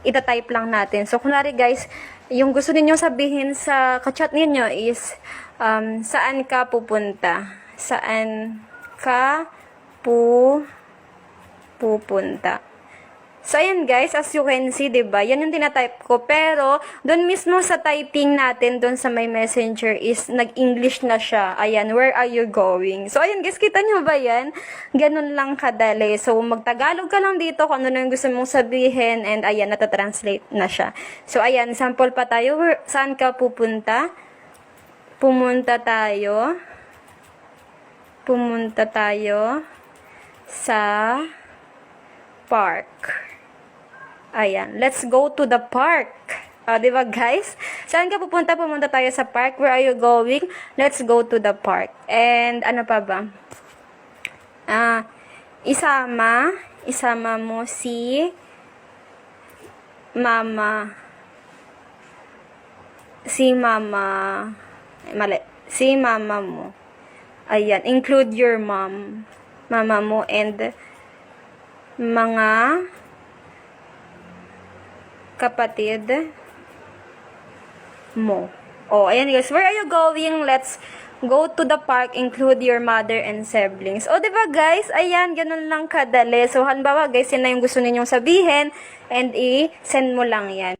itatype lang natin. So, kunwari guys, yung gusto ninyong sabihin sa kachat ninyo is, saan ka pupunta? Saan ka pupunta? So, ayan guys, as you can see, diba? Yan yung tinatype ko. Pero, doon mismo sa typing natin, doon sa may messenger is, nag-English na siya. Ayan, where are you going? So, ayan guys, kita nyo ba yan? Ganun lang kadali. So, magtagalog ka lang dito kung ano na yung gusto mong sabihin. And, ayan, natatranslate na siya. So, ayan, sample pa tayo. Saan ka pupunta? Pumunta tayo sa park. Ayan, let's go to the park. Diba guys? Saan ka pupunta? Pumunta tayo sa park. Where are you going? Let's go to the park. And ano pa ba? Isama mo si mama. Si mama mo. Ayan, include your mama mo and mga kapatid mo. Oh, ayan guys, where are you going? Let's go to the park, include your mother and siblings. O, diba guys? Ayan, ganun lang kadali. So, halimbawa guys, yun na yung gusto ninyong sabihin and i-send mo lang yan.